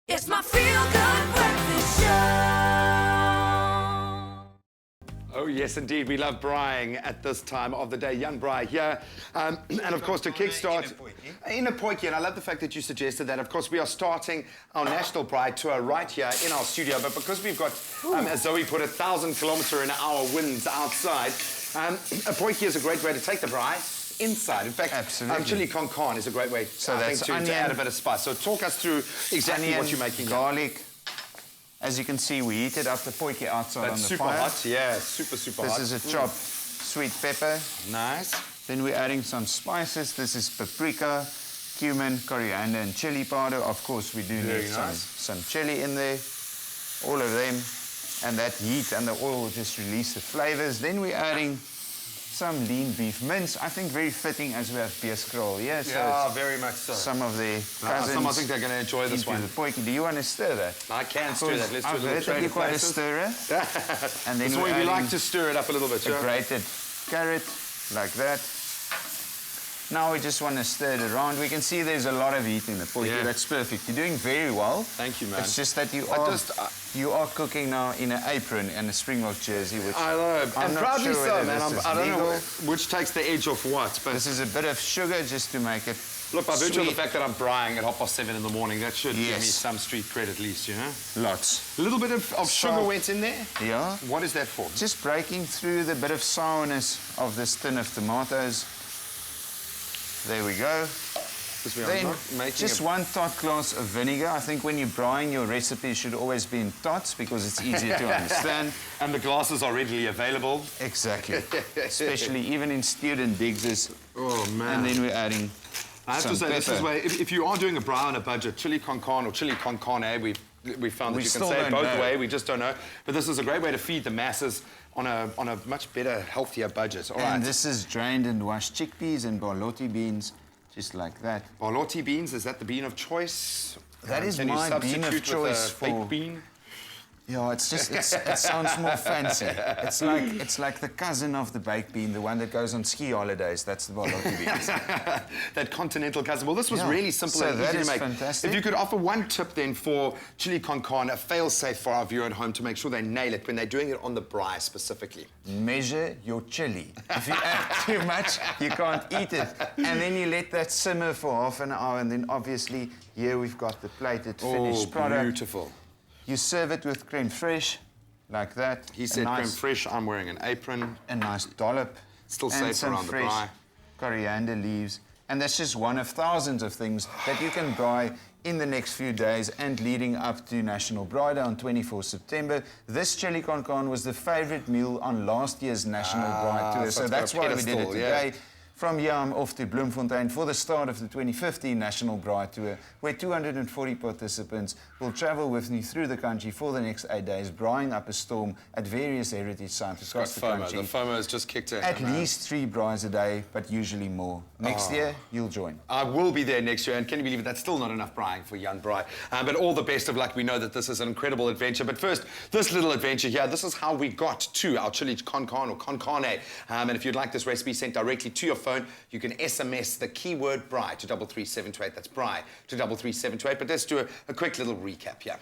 It's my feel-good breakfast show. Oh, yes, indeed. We love braaiing at this time of the day. Young Braai here. And, of course, to kickstart... In a poikie. And I love the fact that you suggested that. Of course, we are starting our National Braai tour right here in our studio. But because we've got, as Zoe put it, 1,000-kilometre-an-hour winds outside, a poikie is a great way to take the braai inside. In fact, chili con carne is a great way, I think, to add a bit of spice. So talk us through exactly what you're making. Garlic. As you can see, we heated up the poikie outside on the fire. That's super hot, yeah, super hot. This is a chopped sweet pepper. Nice. Then we're adding some spices. This is paprika, cumin, coriander, and chili powder. Of course, we do need some chili in there, all of them. And that heat and the oil will just release the flavors. Then we're adding some lean beef mince. I think very fitting as we have beerskraal. Yeah, so very much so. Some of the cousins. Some I think they're going to enjoy this one. The poikie. Do you want to stir that? I can stir that. Let's do a little trade of quite a stirrer. And then we like to stir it up a little bit. A grated carrot, like that. Now we just want to stir it around. We can see there's a lot of heat in the poikie. Yeah. That's perfect. You're doing very well. Thank you, man. It's just that you are cooking now in an apron and a Springbok jersey, which I know. I'm not proudly sure so, man. I don't know which takes the edge off what. But this is a bit of sugar just to make it look, by virtue of the fact that I'm braaiing at 7:30 in the morning, that should give me some street cred at least, you know? Lots. A little bit of sugar went in there? Yeah. What is that for? Just breaking through the bit of sourness of this tin of tomatoes. There we go. Then just 1 tot glass of vinegar. I think when you're braaiing, your recipe should always be in tots because it's easier to understand. And the glasses are readily available. Exactly. Especially even in student digs. Oh, man. And then we're adding I have to say, this is where, if you are doing a braai on a budget, chili con carne or chili con carne, we found that you can say it both ways. We just don't know. But this is a great way to feed the masses on a much better, healthier budget. All right. This is drained and washed chickpeas and borlotti beans, just like that. Borlotti beans, is that the bean of choice? That is my bean of choice for baked bean. Yeah, it's just it sounds more fancy. It's like the cousin of the baked bean, the one that goes on ski holidays. That's the borlotti beans. That continental cousin. Well, this was really simple and easy to make. Fantastic. If you could offer one tip then for chili con carne, a fail-safe for our viewer at home to make sure they nail it when they're doing it on the braai specifically. Measure your chili. If you add too much, you can't eat it. And then you let that simmer for half an hour, and then obviously here we've got the plated finished product. Beautiful. You serve it with crème fraîche, like that. He said crème fraîche, I'm wearing an apron. A nice dollop. Still safe around the braai. Coriander leaves. And that's just one of thousands of things that you can braai in the next few days and leading up to National Braai Day on 24 September. This chili con carne was the favourite meal on last year's National Braai Tour. So that's why we did it today. From here, I'm off to Bloemfontein for the start of the 2015 National Braai Tour, where 240 participants will travel with me through the country for the next 8 days, braaiing up a storm at various heritage sites across the country. The FOMO has just kicked in. At least 3 braais a day, but usually more. Next year, you'll join. I will be there next year, and can you believe it? That's still not enough braaiing for young Braai. But all the best of luck. We know that this is an incredible adventure. But first, this little adventure here, this is how we got to our chili con carne or con carne. And if you'd like this recipe sent directly to your phone, you can SMS the keyword braai to 33728. That's braai to 33728. But let's do a quick little recap here.